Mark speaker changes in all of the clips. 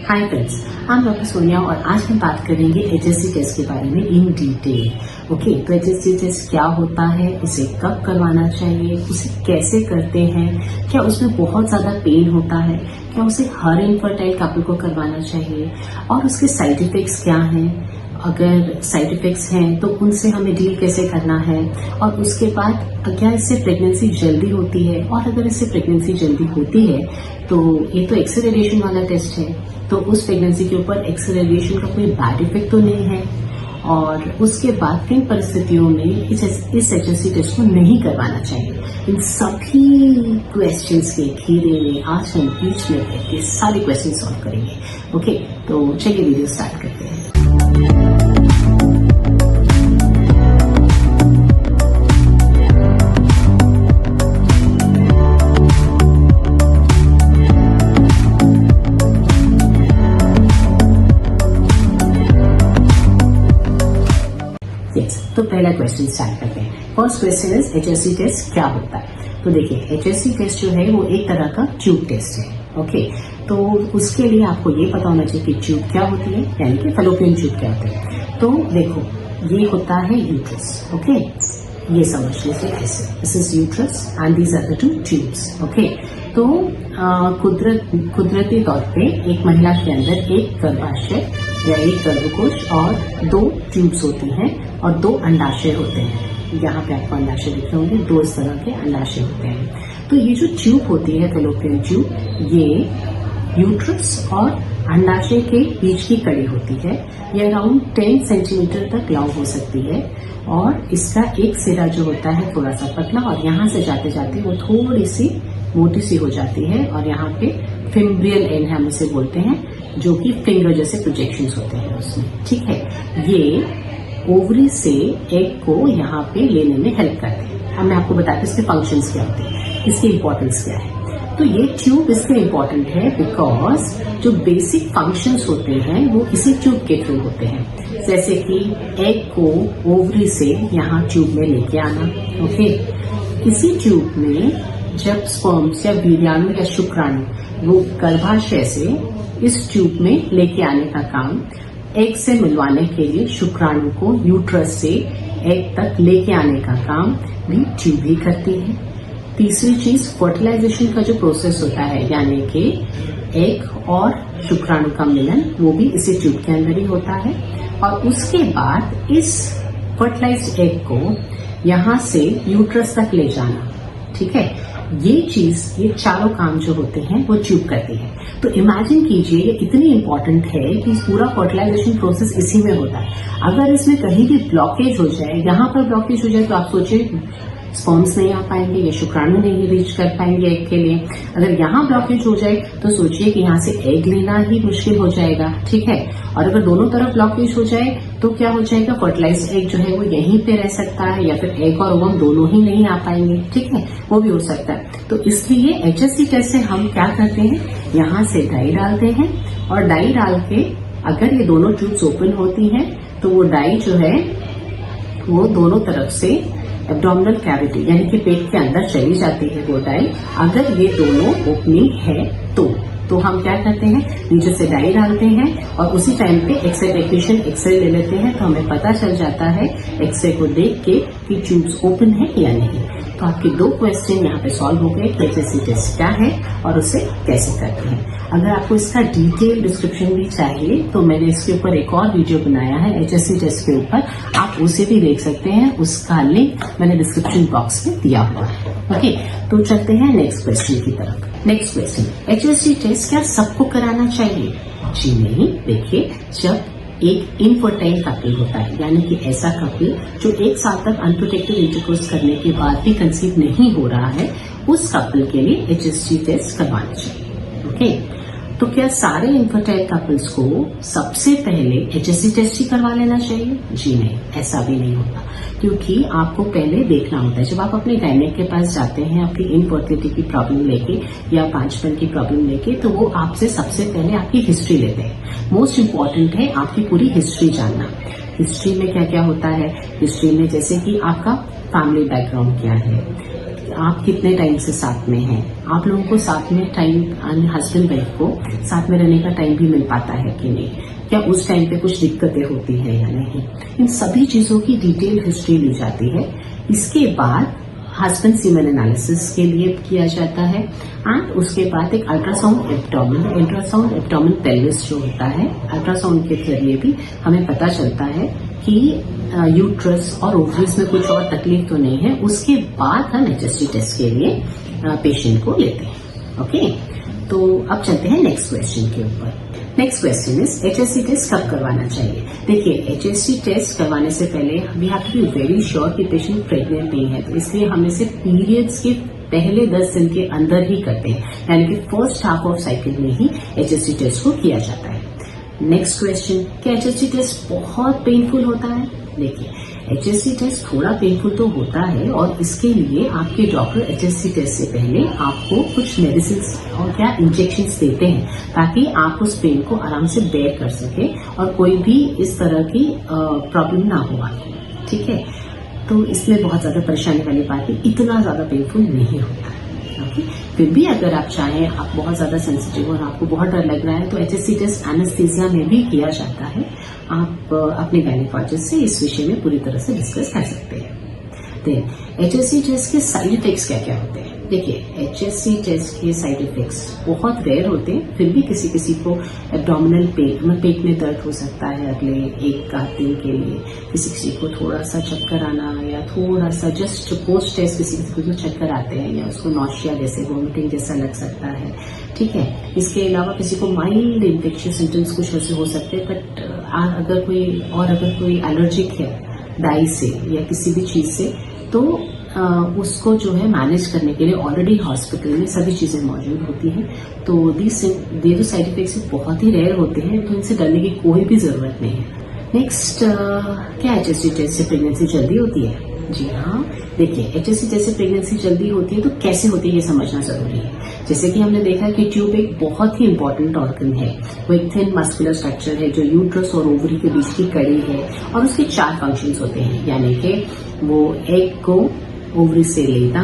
Speaker 1: Hi friends, I am doctor Sonia और आज हम बात करेंगे HSC टेस्ट के बारे में इन डिटेल। ओके, तो HSC टेस्ट क्या होता है, इसे कब करवाना चाहिए, उसे कैसे करते हैं, क्या उसमें बहुत ज्यादा पेन होता है, क्या उसे हर इनफर्टाइल कपल को करवाना चाहिए और उसके साइड इफेक्ट्स क्या हैं, अगर साइड इफेक्ट्स हैं तो उनसे हमें डील कैसे करना है और उसके बाद क्या इससे प्रेगनेंसी जल्दी होती है और अगर इससे प्रेगनेंसी जल्दी होती है तो ये तो एक्सेलरेशन वाला टेस्ट है, तो उस प्रेगनेंसी के ऊपर एक्सेलरेशन का कोई बैड इफेक्ट तो नहीं है और उसके बाद किन परिस्थितियों में इस HSC टेस्ट को नहीं करवाना चाहिए। इन सभी क्वेश्चंस के घेरे में आज हम बीच में बैठ के सारे क्वेश्चन सॉल्व करेंगे। ओके, तो चलिए वीडियो स्टार्ट करते हैं। तो पहला क्वेश्चन स्टार्ट करते हैं। First question is HSC test क्या होता है। तो देखिए, HSC टेस्ट जो है वो एक तरह का ट्यूब टेस्ट है। ओके, तो उसके लिए आपको ये पता होना चाहिए कि ट्यूब क्या होती है, यानी कि फैलोपियन ट्यूब क्या होता है। तो देखो, ये होता है यूट्रस। ओके, ये समझ लीजिए ऐसे, this is uterus and these are the two tubes. Okay, तो कुदरती तौर पे एक महिला के अंदर एक गर्भाशय या एक गर्भकोश और 2 ट्यूब्स होती हैं और 2 अंडाशय होते हैं। यहाँ पे आपको अंडाशय दिख रहे होंगे, 2 इस तरह के अंडाशय होते हैं। तो ये जो ट्यूब होती है फैलोपियन ट्यूब, ये यूट्रस और अंडाशय के बीच की कड़ी होती है। ये अराउंड 10 सेंटीमीटर तक लॉन्ग हो सकती है और इसका एक सिरा जो होता है थोड़ा सा पतला और यहाँ से जाते जाते वो थोड़ी सी मोटी सी हो जाती है और यहाँ पे फिम्ब्रियल एंड हम इसे बोलते हैं, जो कि फिंगर जैसे प्रोजेक्शंस होते हैं उसमें। ठीक है, ये ओवरी से एग को यहाँ पे लेने में हेल्प करते हैं। अब मैं आपको बताती हूँ इसके फंक्शंस क्या होते हैं, इसकी इंपॉर्टेंस क्या है। तो ये ट्यूब इसलिए इम्पोर्टेंट है बिकॉज जो बेसिक फंक्शंस होते हैं वो इसी ट्यूब के थ्रू होते हैं, जैसे कि एग को ओवरी से यहाँ ट्यूब में लेके आना। ओके, इसी ट्यूब में जब स्पर्म्स या वीर्याणु या शुक्राणु वो गर्भाशय से इस ट्यूब में लेके आने का काम, एग से मिलवाने के लिए शुक्राणु को यूट्रस से एग तक लेके आने का काम भी ट्यूब ही करती है। तीसरी चीज, फर्टिलाइजेशन का जो प्रोसेस होता है, यानी कि एग और शुक्राणु का मिलन, वो भी इसी ट्यूब के अंदर ही होता है। और उसके बाद इस फर्टिलाइज्ड एग को यहां से यूट्रस तक ले जाना। ठीक है, ये चीज, ये चारों काम जो होते हैं वो ट्यूब करती है। तो इमेजिन कीजिए, ये इतनी इंपॉर्टेंट है कि पूरा फर्टिलाइजेशन प्रोसेस इसी में होता है। अगर इसमें कहीं भी ब्लॉकेज हो जाए, यहाँ पर ब्लॉकेज हो जाए, तो आप सोचिए स्पर्म्स नहीं आ पाएंगे या शुक्राणु नहीं रीच कर पाएंगे एग के लिए। अगर यहाँ ब्लॉकेज हो जाए तो सोचिए कि यहाँ से एग लेना ही मुश्किल हो जाएगा। ठीक है, और अगर दोनों तरफ ब्लॉकेज हो जाए तो क्या हो जाएगा, फर्टिलाइज्ड एग जो है वो यहीं पे रह सकता है या फिर एग और ओवम दोनों ही नहीं आ पाएंगे। ठीक है, वो भी हो सकता है। तो इसलिए HSC टेस्ट से हम क्या करते हैं, यहाँ से डाई डालते हैं और डाई डाल के अगर ये दोनों ट्यूब्स ओपन होती हैं तो वो डाई जो है वो दोनों तरफ से एब्डोमिनल कैविटी यानी कि पेट के अंदर चली जाती है वो डाई। अगर ये दोनों ओपनिंग है तो हम क्या करते हैं, नीचे से डाई डालते हैं और उसी टाइम पे एक्सरे टेक्नीशियन एक्सरे ले लेते हैं, तो हमें पता चल जाता है एक्सरे को देख के कि ट्यूब्स ओपन है या नहीं। तो आपके 2 क्वेश्चन यहाँ पे सॉल्व हो गए कि HSC टेस्ट क्या है और उसे कैसे करते हैं। अगर आपको इसका डिटेल डिस्क्रिप्शन भी चाहिए तो मैंने इसके ऊपर एक और वीडियो बनाया है HSC टेस्ट के ऊपर, आप उसे भी देख सकते हैं। उसका लिंक मैंने डिस्क्रिप्शन बॉक्स में दिया हुआ है। ओके, तो चलते हैं नेक्स्ट क्वेश्चन की तरफ। नेक्स्ट क्वेश्चन, HSC टेस्ट क्या सबको कराना चाहिए? जी नहीं। देखिए, जब एक इनफर्टाइल कपल होता है, यानी कि ऐसा कपल जो 1 साल तक अनप्रोटेक्टेड इंटरकोर्स करने के बाद भी कंसीव नहीं हो रहा है, उस कपल के लिए HSC टेस्ट करवाना चाहिए। ओके, तो क्या सारे इनफर्टाइल कपल्स को सबसे पहले HSC टेस्ट ही करवा लेना चाहिए? जी नहीं, ऐसा भी नहीं होता, क्योंकि आपको पहले देखना होता है। जब आप अपने गायनेक के पास जाते हैं आपकी इनफर्टिलिटी की प्रॉब्लम लेके या पांचपन की प्रॉब्लम लेके, तो वो आपसे सबसे पहले आपकी हिस्ट्री लेते हैं। मोस्ट इम्पॉर्टेंट है आपकी पूरी हिस्ट्री जानना। हिस्ट्री में क्या क्या होता है, हिस्ट्री में जैसे कि आपका फैमिली बैकग्राउंड क्या है, आप कितने टाइम से साथ में हैं, आप लोगों को साथ में टाइम, हस्बैंड वाइफ को साथ में रहने का टाइम भी मिल पाता है कि नहीं, क्या उस टाइम पे कुछ दिक्कतें होती हैं या नहीं, इन सभी चीजों की डिटेल हिस्ट्री ली जाती है। इसके बाद हस्बैंड सीमेन एनालिसिस के लिए किया जाता है एंड उसके बाद एक अल्ट्रासाउंड एब्डोमेन पेल्विस जो होता है, अल्ट्रासाउंड के जरिए भी हमें पता चलता है कि यूट्रस और ओवरीज में कुछ और तकलीफ तो नहीं है। उसके बाद हम HSG टेस्ट के लिए पेशेंट को लेते हैं। ओके, तो अब चलते हैं नेक्स्ट क्वेश्चन के ऊपर। Next question is HSG test कब करवाना चाहिए। देखिए, HSG टेस्ट करवाने से पहले we have to be very sure कि पेशेंट प्रेग्नेंट नहीं है, तो इसलिए हम इसे पीरियड्स के पहले 10 दिन के अंदर ही करते हैं, यानी कि फर्स्ट हाफ ऑफ साइकिल में ही HSG टेस्ट को किया जाता है। नेक्स्ट क्वेश्चन, क्या HSG टेस्ट बहुत पेनफुल होता है। देखिए, HSG टेस्ट थोड़ा पेनफुल तो होता है और इसके लिए आपके डॉक्टर HSG टेस्ट से पहले आपको कुछ मेडिसिन और क्या इंजेक्शंस देते हैं ताकि आप उस पेन को आराम से बेयर कर सके और कोई भी इस तरह की प्रॉब्लम ना हो आपको। ठीक है, तो इसमें बहुत ज्यादा परेशानी वाली बात है, इतना ज्यादा पेनफुल नहीं होता है। ओके, फिर भी अगर आप चाहें, आप बहुत ज्यादा सेंसिटिव और आपको बहुत डर लग रहा है, तो HSG टेस्ट एनेस्थीसिया में भी किया जाता है। आप अपने गायनेकोलॉजिस्ट से इस विषय में पूरी तरह से डिस्कस कर सकते हैं। HSG टेस्ट के साइड इफेक्ट्स क्या क्या होते हैं। देखिए, HSG टेस्ट के साइड इफेक्ट्स बहुत रेयर होते हैं, फिर भी किसी किसी को एब्डोमिनल पेट में दर्द हो सकता है अगले 1-8 दिन के लिए, किसी किसी को थोड़ा सा चक्कर आना या थोड़ा सा जस्ट पोस्ट टेस्ट किसी किसी को चक्कर आते हैं या उसको नॉशिया जैसे वोमिटिंग जैसा लग सकता है। ठीक है, इसके अलावा किसी को माइल्ड इन्फेक्शियस सिम्टम्स कुछ ऐसे हो सकते हैं, बट अगर कोई एलर्जिक है डाई से या किसी भी चीज से, तो उसको जो है मैनेज करने के लिए ऑलरेडी हॉस्पिटल में सभी चीजें मौजूद होती हैं। तो ये जो साइड इफेक्ट्स बहुत ही रेयर होते हैं, तो इनसे डरने की कोई भी जरूरत नहीं है। नेक्स्ट, क्या HSG टेस्ट से प्रेगनेंसी जल्दी होती है। जी हाँ, देखिए, HSG टेस्ट से प्रेगनेंसी जल्दी होती है तो कैसे होती है ये समझना जरूरी है। जैसे कि हमने देखा कि ट्यूब एक बहुत ही इंपॉर्टेंट ऑर्गन है, वो एक थिन मस्कुलर स्ट्रक्चर है जो यूट्रस और ओवरी के बीच की कड़ी है और उसके 4 फंक्शंस होते हैं, यानी कि वो एग को ओवरी से लेना,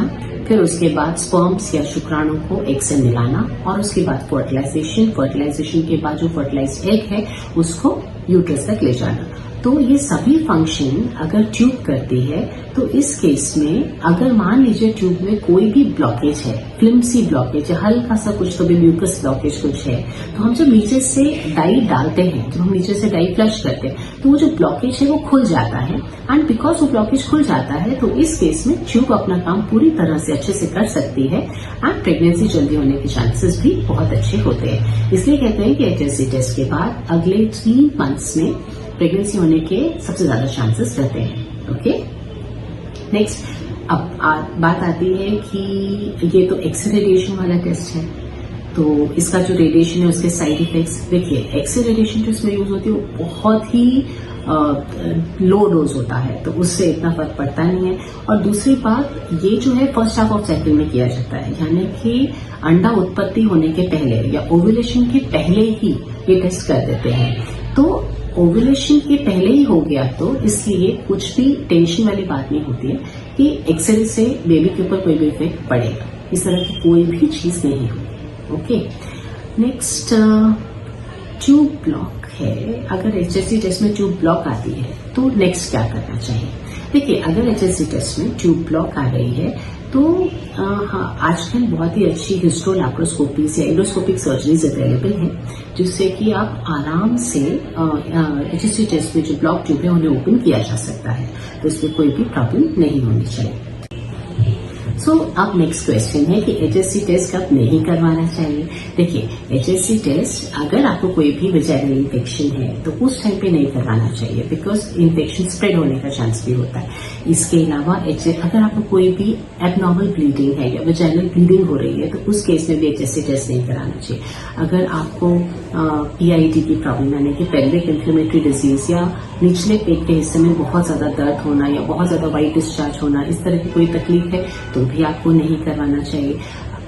Speaker 1: फिर उसके बाद स्पर्म्स या शुक्राणु को एग से मिलाना और उसके बाद फर्टिलाइजेशन के बाद जो फर्टिलाइज्ड एग है उसको यूट्रस तक ले जाना। तो ये सभी फंक्शन अगर ट्यूब करती है, तो इस केस में अगर मान लीजिए ट्यूब में कोई भी ब्लॉकेज है, फ्लिम्सी ब्लॉकेज है, हल्का सा कुछ तो भी म्यूकस ब्लॉकेज कुछ है, तो हम जब नीचे से डाई डालते हैं, जब हम नीचे से डाई फ्लश करते हैं, तो वो जो ब्लॉकेज है वो खुल जाता है एंड बिकॉज वो ब्लॉकेज खुल जाता है, तो इस केस में ट्यूब अपना काम पूरी तरह से अच्छे से कर सकती है एंड प्रेगनेंसी जल्दी होने के चांसेस भी बहुत अच्छे होते हैं। इसलिए कहते हैं कि HSG टेस्ट के बाद अगले 3 मंथ्स में प्रेगनेंसी होने के सबसे ज्यादा चांसेस रहते हैं। ओके, नेक्स्ट, अब बात आती है कि ये तो एक्सरे रेडिएशन वाला टेस्ट है, तो इसका जो रेडिएशन है उसके साइड इफेक्ट्स। देखिए, एक्सरे रेडिएशन जो इसमें यूज होती है वो बहुत ही लो डोज होता है, तो उससे इतना फर्क पड़ता नहीं है। और दूसरी बात, ये जो है फर्स्ट हाफ ऑफ साइकिल में किया जाता है, यानी कि अंडा उत्पत्ति होने के पहले या ओव्यूलेशन के पहले ही ये टेस्ट कर देते हैं। तो ओव्यूलेशन के पहले ही हो गया, तो इसलिए कुछ भी टेंशन वाली बात नहीं होती है कि एक्सरे से बेबी के ऊपर कोई भी इफेक्ट पड़ेगा, इस तरह की कोई भी चीज नहीं होगी। ओके, नेक्स्ट, ट्यूब ब्लॉक है। अगर HSG टेस्ट में ट्यूब ब्लॉक आती है तो नेक्स्ट क्या करना चाहिए। देखिए, अगर HSG टेस्ट में ट्यूब ब्लॉक आ रही है तो हाँ, आजकल बहुत ही अच्छी हिस्ट्रोलैप्रोस्कोपीज या एंडोस्कोपिक सर्जरीज अवेलेबल हैं, जिससे कि आप आराम से HSG टेस्ट में जो ब्लॉक ट्यूब है उन्हें ओपन किया जा सकता है, तो इसमें कोई भी प्रॉब्लम नहीं होनी चाहिए। अब नेक्स्ट क्वेश्चन है कि HSG टेस्ट कब नहीं करवाना चाहिए। देखिए, HSG टेस्ट अगर आपको कोई भी वेजाइनल इन्फेक्शन है तो उस टाइम पे नहीं करवाना चाहिए, बिकॉज इन्फेक्शन स्प्रेड होने का चांस भी होता है। इसके अलावा अगर आपको कोई भी एबनॉर्मल ब्लीडिंग है या वेजाइनल ब्लीडिंग हो रही है तो उस केस में भी HSG टेस्ट नहीं कराना चाहिए। अगर आपको PID की प्रॉब्लम यानी कि पेल्विक इन्फ्लेमेटरी डिजीज या निचले पेट के हिस्से में बहुत ज्यादा दर्द होना या बहुत ज्यादा वाइट डिस्चार्ज होना, इस तरह की कोई तकलीफ है तो भी आपको नहीं करवाना चाहिए।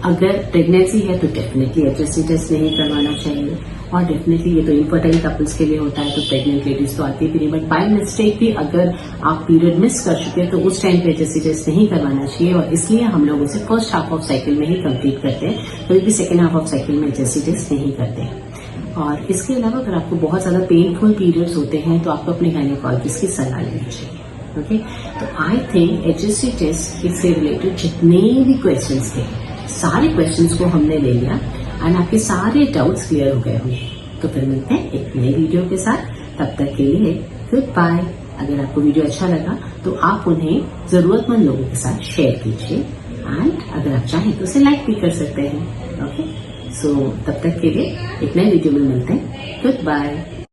Speaker 1: अगर प्रेगनेंसी है तो डेफिनेटली HSG टेस्ट नहीं करवाना चाहिए। और डेफिनेटली ये तो इनफर्टाइल कपल्स के लिए होता है, तो प्रेग्नेंट लेडीज तो आती भी नहीं, बट बाय मिस्टेक भी अगर आप पीरियड मिस कर चुके हैं तो उस टाइम पे HSC टेस्ट नहीं करवाना चाहिए, और इसलिए हम लोग उसे फर्स्ट हाफ ऑफ साइकिल में ही कंप्लीट करते हैं, कभी भी सेकेंड हाफ ऑफ साइकिल में HSC टेस्ट नहीं करते। और इसके अलावा अगर आपको बहुत ज्यादा पेनफुल पीरियड्स होते हैं तो आपको अपने गायनेकोलॉजिस्ट की सलाह लेनी चाहिए। ओके, तो आई थिंक HSC टेस्ट इससे रिलेटेड जितने भी क्वेश्चंस थे सारे क्वेश्चंस को हमने ले लिया एंड आपके सारे डाउट्स क्लियर हो गए होंगे। तो फिर मिलते हैं एक नई वीडियो के साथ, तब तक के लिए गुड बाय। अगर आपको वीडियो अच्छा लगा तो आप उन्हें जरूरतमंद लोगों के साथ शेयर कीजिए, एंड अगर आप चाहें तो उसे लाइक भी कर सकते हैं। ओके, सो तब तक के लिए एक नए वीडियो में मिलते हैं। Good bye.